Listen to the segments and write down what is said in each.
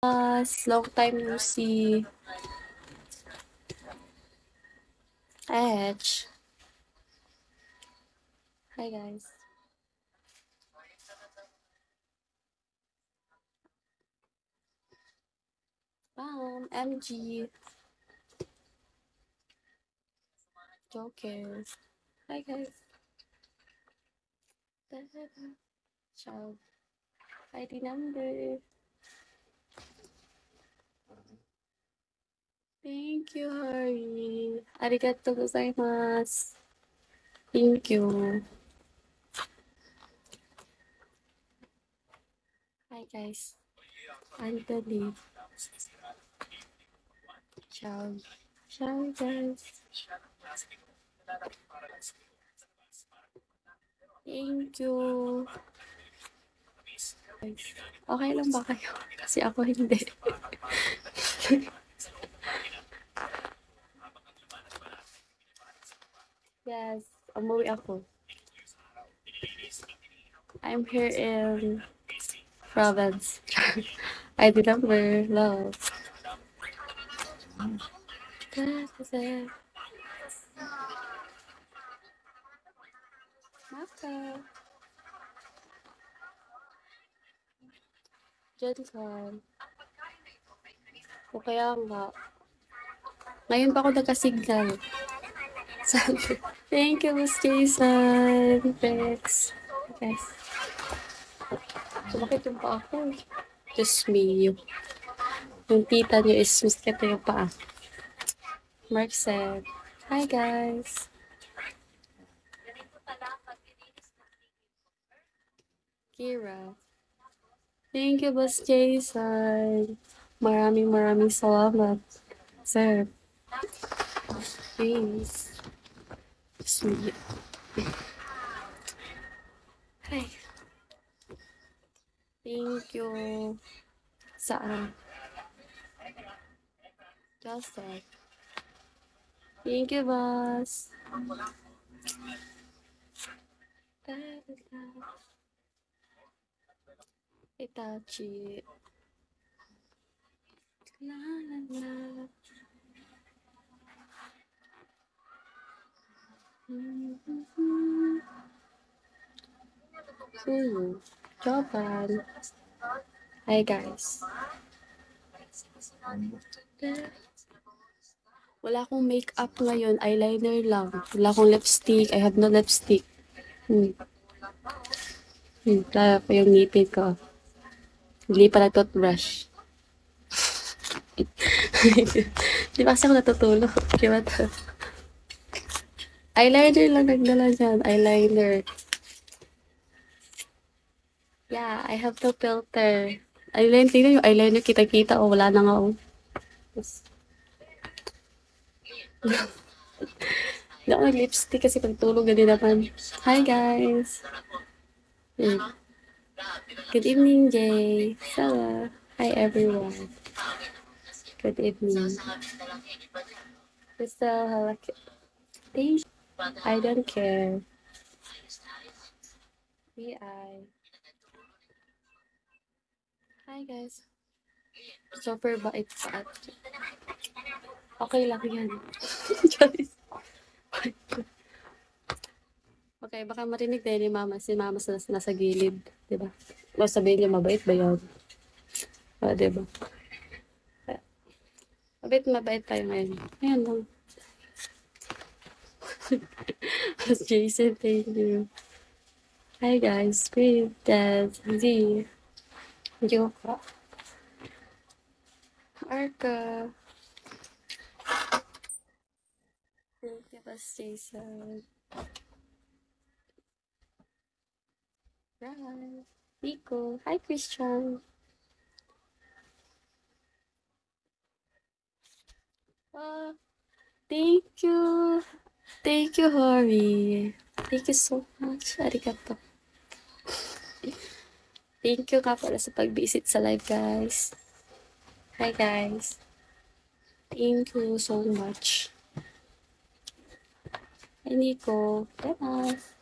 Long time no see. Edge. Hi guys. MG. Joker. Hi guys. Ciao. ID number. Thank you, Hari. Arigatou gozaimasu. Thank you. Hi guys. Anthony. Ciao. Ciao guys. Thank you. Okay lang ba kayo? Kasi ako hindi. Yes, umuwi ako. I'm here in province. I remember love. Maka. Diyan ka. O kaya nga. Ngayon pa ako nagka-signal. Thank you, Miss Jason. Thanks. Guys. Sumakit yung paa ko. Just me. Yung tita niyo is miskit yung paa. Mark said, hi guys. Kira. Thank you, Boss Jason. Maraming salamat. Sir. Please. Sweet. Hi. Thank you. Saan? Joseph. Thank you, boss. Itachi. La la la. Japan. Hi guys. Wala akong makeup ngayon. Eyeliner lang. Wala akong lipstick. I have no lipstick. Lala pa yung ngipin ko. Hindi pa nag-toothbrush. Di ba kasi ako natutulog? Diba to? Eyeliner lang nagdala dyan. Eyeliner. Yeah, I have no filter. Eyeliner, tingnan yung eyeliner. Kita-kita. O, wala na nga. Hindi ako nag-lipstick kasi pagtulog na din naman. Hi, guys. Good evening, Jay. Hello. Hi, everyone. Good evening. Crystal, hello. Thank you. I don't care. VI. Hi, guys. Super bait pa. Okay lang yan. Okay, baka marinig tayo ni Mama. Si Mama nasa gilid. Diba? O sabihin niya, mabait ba yun? O, diba? Mabait tayo ngayon. Ayan lang. Jason, thank you. Hi guys, with Dad, Z, Joka, Arca. Thank you, Jason. Right. Nico. Hi, Christian. Thank you. Thank you, Hori. Thank you so much. Arigato. Thank you nga pala sa pag-visit sa live, guys. Hi, guys. Thank you so much. Hi, Nico. Damas.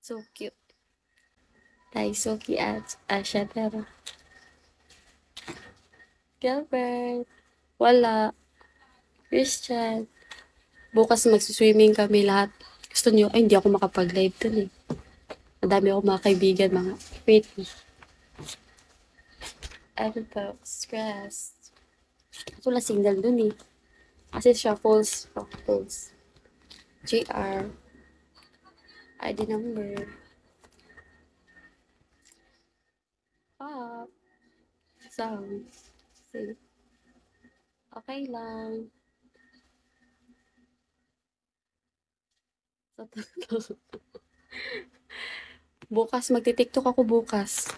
So cute. Daisuki at Ashatera. Gilbert. Wala. Christian. Bukas magsiswimming kami lahat. Gusto niyo? Ay, hindi ako makapag-live dun eh. Madami ako mga kaibigan, mga wait. Evan folks, stress. Ito lang signal dun eh. Kasi shuffles. Shuffles. JR. ID number. Pop. Sound. See. Okay lang. Bukas, magti-tiktok ako bukas.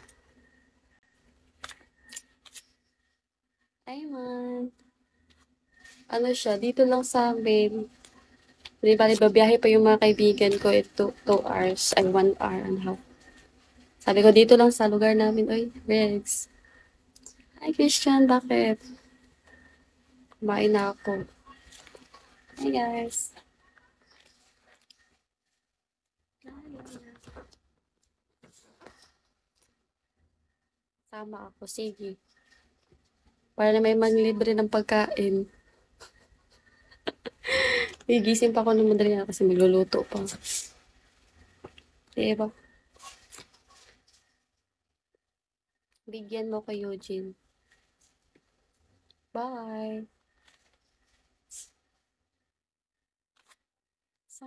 Ay man. Ano siya, dito lang sa amin. Di ba, babiyahe pa yung mga kaibigan ko, 2 hours, ay 1 hour and a half. Sabi ko, dito lang sa lugar namin, oy, Rex. Hi, Christian, bakit? Kumain na ako. Hi, guys. Sama ako, sige. Para na may manglibre ng pagkain. Gigising pa ako ng madali na kasi magluluto pa. Diba? Bigyan mo kay Eugene. Bye. So,